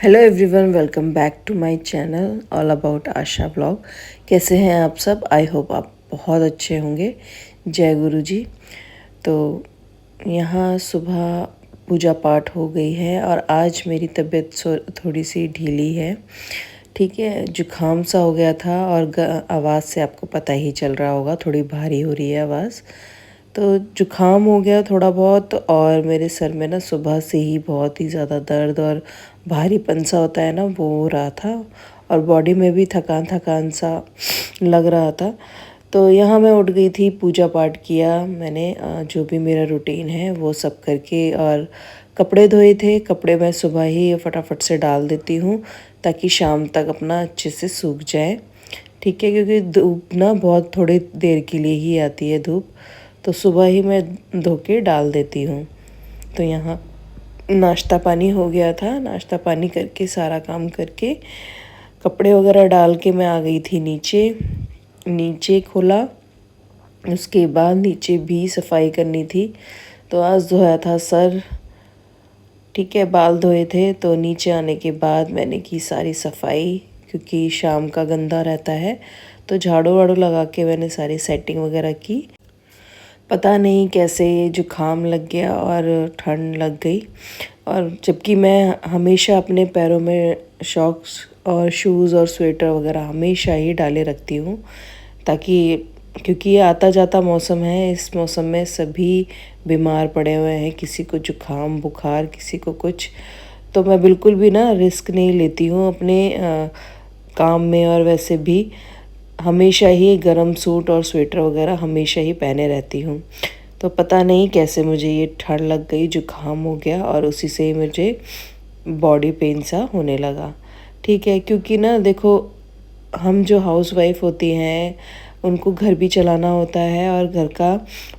Hello everyone, welcome back to my channel all about Asha blog. कैसे हैं आप सब? आई होप आप बहुत अच्छे होंगे। जय गुरु जी। तो यहाँ सुबह पूजा पाठ हो गई है और आज मेरी तबीयत थोड़ी सी ढीली है। ठीक है, जुकाम सा हो गया था और आवाज़ से आपको पता ही चल रहा होगा, थोड़ी भारी हो रही है आवाज़। तो जुकाम हो गया थोड़ा बहुत और मेरे सर में ना सुबह से ही बहुत ही ज़्यादा दर्द और भारीपन सा होता है ना, वो हो रहा था। और बॉडी में भी थकान थकान सा लग रहा था। तो यहाँ मैं उठ गई थी, पूजा पाठ किया मैंने, जो भी मेरा रूटीन है वो सब करके। और कपड़े धोए थे, कपड़े मैं सुबह ही फटाफट से डाल देती हूँ ताकि शाम तक अपना अच्छे से सूख जाए। ठीक है, क्योंकि धूप ना बहुत थोड़ी देर के लिए ही आती है धूप, तो सुबह ही मैं धो के डाल देती हूँ। तो यहाँ नाश्ता पानी हो गया था, नाश्ता पानी करके सारा काम करके कपड़े वगैरह डाल के मैं आ गई थी नीचे। नीचे खोला, उसके बाद नीचे भी सफाई करनी थी। तो आज धोया था सर, ठीक है, बाल धोए थे। तो नीचे आने के बाद मैंने की सारी सफाई, क्योंकि शाम का गंदा रहता है। तो झाड़ू वाड़ू लगा के मैंने सारी सेटिंग वगैरह की। पता नहीं कैसे जुकाम लग गया और ठंड लग गई। और जबकि मैं हमेशा अपने पैरों में सॉक्स और शूज़ और स्वेटर वगैरह हमेशा ही डाले रखती हूँ, ताकि क्योंकि ये आता जाता मौसम है, इस मौसम में सभी बीमार पड़े हुए हैं, किसी को जुकाम बुखार, किसी को कुछ। तो मैं बिल्कुल भी ना रिस्क नहीं लेती हूँ अपने काम में। और वैसे भी हमेशा ही गरम सूट और स्वेटर वगैरह हमेशा ही पहने रहती हूँ। तो पता नहीं कैसे मुझे ये ठंड लग गई, जुकाम हो गया और उसी से मुझे बॉडी पेन सा होने लगा। ठीक है, क्योंकि ना देखो, हम जो हाउसवाइफ होती हैं उनको घर भी चलाना होता है और घर का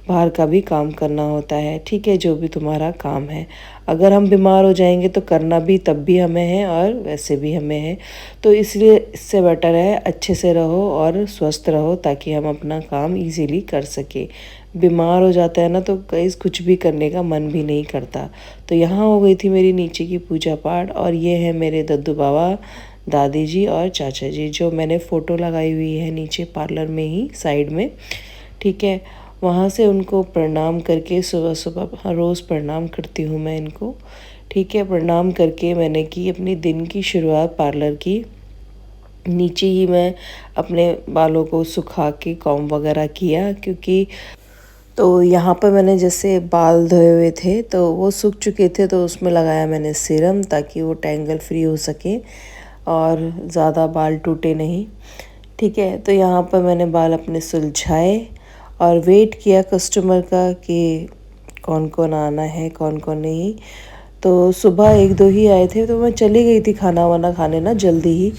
बाहर का भी काम करना होता है। ठीक है, जो भी तुम्हारा काम है, अगर हम बीमार हो जाएंगे तो करना भी तब भी हमें है और वैसे भी हमें है। तो इसलिए इससे बेटर है अच्छे से रहो और स्वस्थ रहो, ताकि हम अपना काम इजीली कर सके। बीमार हो जाता है ना तो कहीं कुछ भी करने का मन भी नहीं करता। तो यहाँ हो गई थी मेरी नीचे की पूजा पाठ। और ये है मेरे दद्दू बाबा, दादी जी और चाचा जी, जो मैंने फ़ोटो लगाई हुई है नीचे पार्लर में ही साइड में। ठीक है, वहाँ से उनको प्रणाम करके सुबह सुबह रोज़ प्रणाम करती हूँ मैं इनको। ठीक है, प्रणाम करके मैंने की अपनी दिन की शुरुआत पार्लर की। नीचे ही मैं अपने बालों को सुखा के कॉम्ब वगैरह किया, क्योंकि तो यहाँ पर मैंने जैसे बाल धोए हुए थे तो वो सूख चुके थे, तो उसमें लगाया मैंने सीरम ताकि वो टैंगल फ्री हो सके और ज़्यादा बाल टूटे नहीं। ठीक है, तो यहाँ पर मैंने बाल अपने सुलझाए और वेट किया कस्टमर का कि कौन कौन आना है कौन कौन नहीं। तो सुबह एक दो ही आए थे, तो मैं चली गई थी खाना वाना खाने ना जल्दी ही।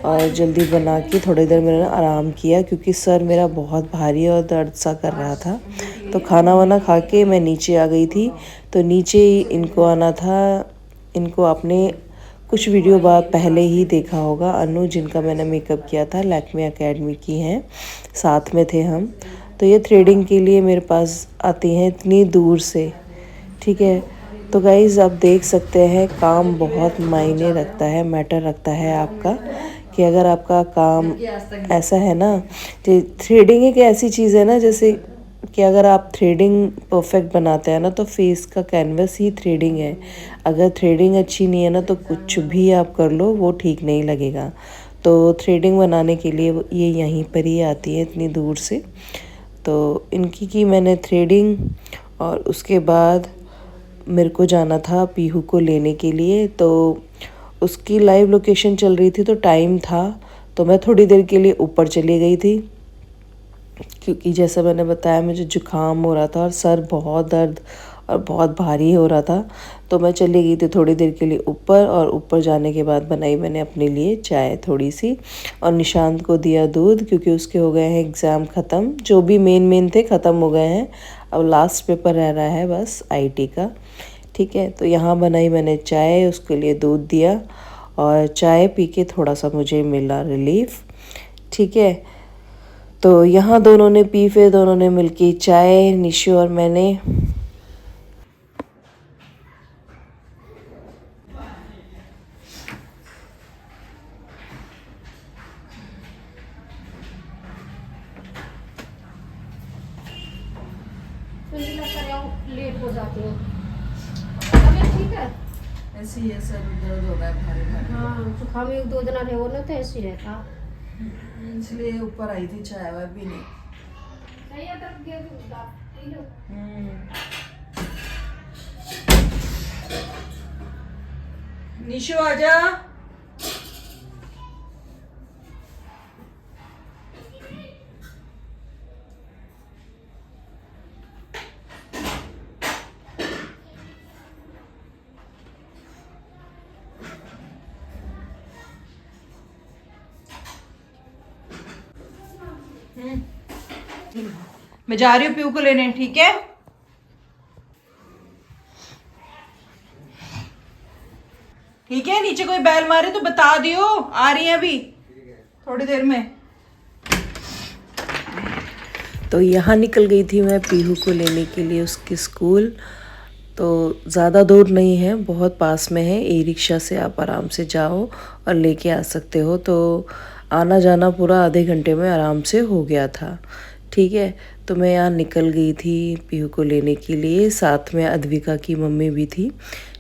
और जल्दी बना के थोड़ी देर मैंने आराम किया, क्योंकि सर मेरा बहुत भारी और दर्द सा कर रहा था। तो खाना वाना खा के मैं नीचे आ गई थी। तो नीचे ही इनको आना था। इनको आपने कुछ वीडियो बाद पहले ही देखा होगा, अनु जिनका मैंने मेकअप किया था, लैक्मे एकेडमी की हैं, साथ में थे हम। तो ये थ्रेडिंग के लिए मेरे पास आती हैं इतनी दूर से। ठीक है, तो गाइज़ आप देख सकते हैं काम बहुत मायने रखता है, मैटर रखता है आपका, कि अगर आपका काम ऐसा है ना, कि थ्रेडिंग एक ऐसी चीज़ है ना, जैसे कि अगर आप थ्रेडिंग परफेक्ट बनाते हैं ना, तो फेस का कैनवस ही थ्रेडिंग है। अगर थ्रेडिंग अच्छी नहीं है ना, तो कुछ भी आप कर लो वो ठीक नहीं लगेगा। तो थ्रेडिंग बनाने के लिए ये यहीं पर ही आती है इतनी दूर से। तो इनकी की मैंने थ्रेडिंग, और उसके बाद मेरे को जाना था पीहू को लेने के लिए। तो उसकी लाइव लोकेशन चल रही थी, तो टाइम था, तो मैं थोड़ी देर के लिए ऊपर चली गई थी, क्योंकि जैसा मैंने बताया मुझे जुकाम हो रहा था और सर बहुत दर्द और बहुत भारी हो रहा था। तो मैं चली गई थी थोड़ी देर के लिए ऊपर, और ऊपर जाने के बाद बनाई मैंने अपने लिए चाय थोड़ी सी, और निशांत को दिया दूध, क्योंकि उसके हो गए हैं एग्ज़ाम ख़त्म, जो भी मेन थे ख़त्म हो गए हैं। अब लास्ट पेपर रह रहा है बस आईटी का। ठीक है, तो यहाँ बनाई मैंने चाय, उसके लिए दूध दिया, और चाय पी के थोड़ा सा मुझे मिला रिलीफ। ठीक है, तो यहाँ दोनों ने पी, फिर दोनों ने मिलके चाय, निशु और मैंने। आती हूँ। तबीयत ठीक है? ऐसे ही सर दर्द हो रहा है भारी भारी। हाँ जुकाम 1-2 दिन रहे वो ना तो ऐसे ही रहता। इसलिए ऊपर आई थी, चाय वाय भी नहीं। सही है तब दे दूँगा। P low. निशु आजा। मैं जा रही हूँ पीहू को लेने, ठीक है? ठीक है, नीचे कोई बैल मारे तो बता दियो, आ रही है अभी थोड़ी देर में। तो यहाँ निकल गई थी मैं पीहू को लेने के लिए उसके स्कूल। तो ज़्यादा दूर नहीं है, बहुत पास में है। ई रिक्शा से आप आराम से जाओ और लेके आ सकते हो। तो आना जाना पूरा आधे घंटे में आराम से हो गया था, ठीक है। तो मैं यहाँ निकल गई थी पीहू को लेने के लिए, साथ में अद्विका की मम्मी भी थी,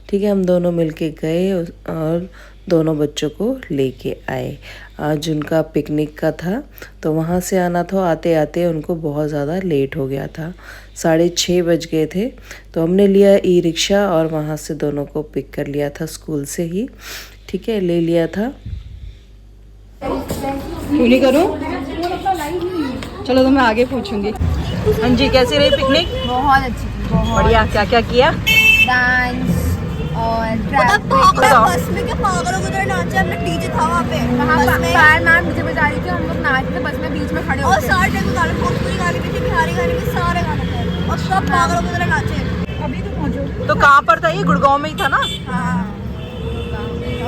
ठीक है। हम दोनों मिलके गए और दोनों बच्चों को लेके आए। आज उनका पिकनिक का था तो वहाँ से आना था। आते आते उनको बहुत ज़्यादा लेट हो गया था, 6:30 बज गए थे। तो हमने लिया ई रिक्शा और वहाँ से दोनों को पिक कर लिया था स्कूल से ही, ठीक है, ले लिया था। क्यों नहीं करूँ? चलो तो मैं आगे पूछूंगी। हाँ जी, कैसी रही पिकनिक? बहुत अच्छी थी, बहुत बढ़िया। क्या क्या किया? डांस और बस में क्या पागलों की तरह नाचे। हमने डीजे था वहाँ पे, पैर मैम डीजे बजा रही थी, हम लोग नाच थे बस में, बीच में खड़े और सारे टाइप के गाने, भोजपुरी गाने भी थे, बिहारी गाने भी, सारे गाने थे और सब पागलों की तरह नाचे। अभी तो पहुँचो तो कहाँ पर था ये? गुड़गांव में ही था ना? हाँ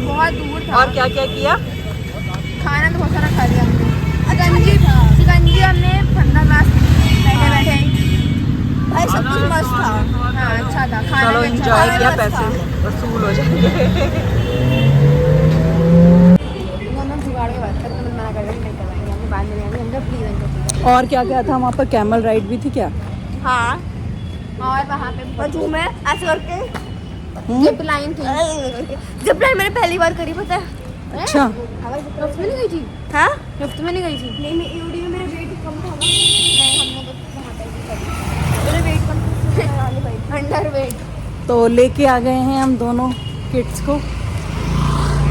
बहुत दूर था। और क्या क्या किया? खाना तो बहुत सारा खा लिया हमने। शिकंजी हमने 15 बैठे बैठे भाई, सब कुछ मस्त था। हाँ अच्छा था, खाना चलो भी अच्छा एंजॉय था, किया, मस्त पैसे था। वसूल हो जाएंगे। दोनों जुगाड़ के बात करते, मना कर रहे नहीं करवाएंगे, हमने बाद में नहीं आएंगे, हमने प्लीज। और क्या क्या था वहाँ पर? कैमल राइड भी थी क्या? हाँ और वहाँ पे झूमे ऐसे करके, जिप लाइन थी। जिप लाइन मैंने पहली बार करी, पता है? अच्छा, लिफ्ट में नहीं गई थी? हाँ लिफ्ट में नहीं गई थी। नहीं मैं यूडी में, मेरा वेट कम था ना। नहीं हमने तो वहाँ पे करी, मेरा वेट कम था, अंडर वेट। तो लेके आ गए हैं हम दोनों किड्स को,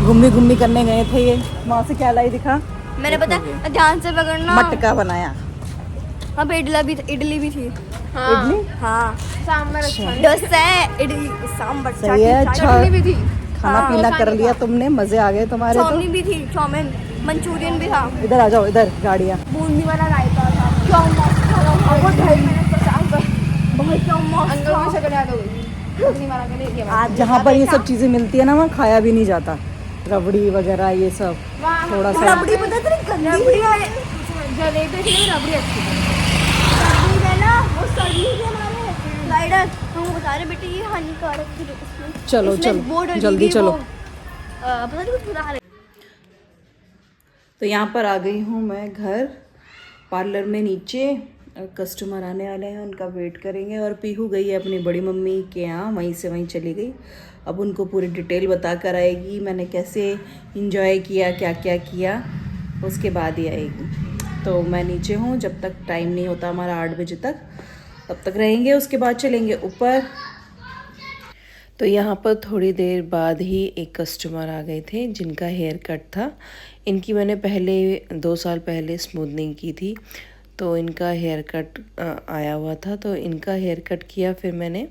घूमने घूमने करने गए थे। ये वहाँ से क्या लाई दिखा? मैंने पता ध्यान से पकड़ना। मटका बनाया। अब इडली भी थी। हाँ इडली? हाँ सांभर अच्छा, डोसा इडली सांभर सही है, अच्छा। चटनी भी थी। खाना हाँ, पीना कर लिया तुमने, मजे आ गए तुम्हारे। तो चाउमीन भी थी, चाउमीन मंचूरियन भी था। इधर आ जाओ, इधर गाड़ियाँ। बूंदी वाला रायता था, क्या मस्त था वो। बहुत क्या मस्त था। शक्ल याद हो गई आज जहाँ पर ये सब चीजें मिलती है ना, वहाँ खाया भी नहीं जाता। रबड़ी वगैरह ये सब थोड़ा सा। रबड़ी पता तेरी गंदी है। जलेबी थी, रबड़ी अच्छी थी। रबड़ी है ना वो सड़ी थी हमारे राइडर, हम बता रहे बेटे ये हानिकारक थी इसमें। चलो इसमें चलो वो डली जल्दी थी, चलो। वो, पता नहीं कुछ बुला रहे। तो यहाँ पर आ गई हूँ मैं घर, पार्लर में नीचे। कस्टमर आने वाले हैं, उनका वेट करेंगे। और पीहू गई है अपनी बड़ी मम्मी के यहाँ, वहीं से वहीं चली गई। अब उनको पूरी डिटेल बता कर आएगी मैंने कैसे इंजॉय किया, क्या क्या किया, उसके बाद ही आएगी। तो मैं नीचे हूँ, जब तक टाइम नहीं होता हमारा 8 बजे तक, तब तक रहेंगे, उसके बाद चलेंगे ऊपर। तो यहाँ पर थोड़ी देर बाद ही एक कस्टमर आ गए थे जिनका हेयर कट था। इनकी मैंने पहले 2 साल पहले स्मूथनिंग की थी, तो इनका हेयर कट आया हुआ था, तो इनका हेयर कट किया फिर मैंने।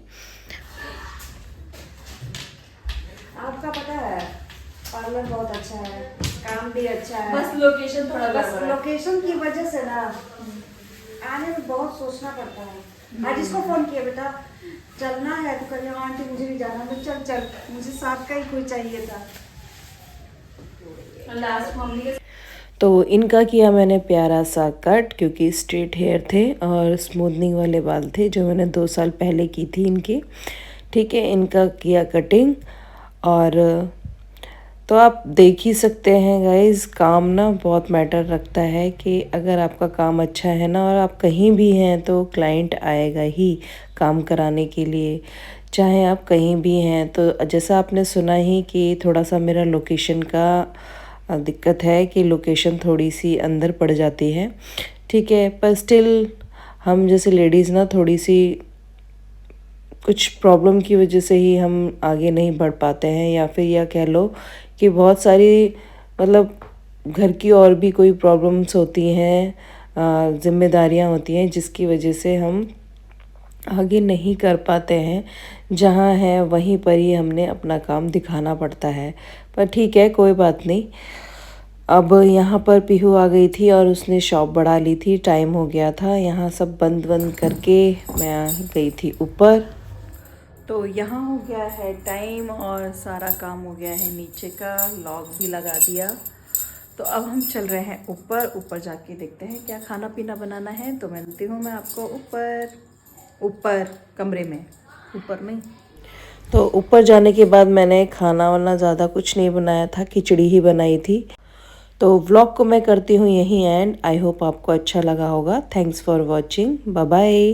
आपका पता है पार्लर बहुत अच्छा है, काम भी अच्छा है, बस लोकेशन थोड़ा बस लोकेशन की वजह से ना आने में बहुत सोचना पड़ता है। आज इसको फोन किया बेटा चलना है, तो कहीं आंटी मुझे भी जाना है, चल चल, मुझे साथ का ही कोई चाहिए था। लास्ट मम्मी तो इनका किया मैंने प्यारा सा कट, क्योंकि स्ट्रेट हेयर थे और स्मूथनिंग वाले बाल थे जो मैंने 2 साल पहले की थी इनके, ठीक है। इनका किया कटिंग। और तो आप देख ही सकते हैं गाइस, काम ना बहुत मैटर रखता है कि अगर आपका काम अच्छा है ना और आप कहीं भी हैं तो क्लाइंट आएगा ही काम कराने के लिए। चाहे आप कहीं भी हैं। तो जैसा आपने सुना ही कि थोड़ा सा मेरा लोकेशन का दिक्कत है कि लोकेशन थोड़ी सी अंदर पड़ जाती है, ठीक है। पर स्टिल हम जैसे लेडीज़ ना थोड़ी सी कुछ प्रॉब्लम की वजह से ही हम आगे नहीं बढ़ पाते हैं, या फिर यह कह लो कि बहुत सारी मतलब घर की और भी कोई प्रॉब्लम्स होती हैं, जिम्मेदारियां होती हैं, जिसकी वजह से हम आगे नहीं कर पाते हैं। जहाँ है वहीं पर ही हमने अपना काम दिखाना पड़ता है। पर ठीक है, कोई बात नहीं। अब यहाँ पर पीहू आ गई थी और उसने शॉप बढ़ा ली थी, टाइम हो गया था। यहाँ सब बंद करके मैं गई थी ऊपर। तो यहाँ हो गया है टाइम और सारा काम हो गया है, नीचे का लॉक भी लगा दिया। तो अब हम चल रहे हैं ऊपर जाके देखते हैं क्या खाना पीना बनाना है। तो मिलती हूँ मैं आपको ऊपर कमरे में, ऊपर नहीं। तो ऊपर जाने के बाद मैंने खाना वाना ज़्यादा कुछ नहीं बनाया था, खिचड़ी ही बनाई थी। तो व्लॉग को मैं करती हूँ यहीं एंड। आई होप आपको अच्छा लगा होगा। Thanks for watching, bye bye.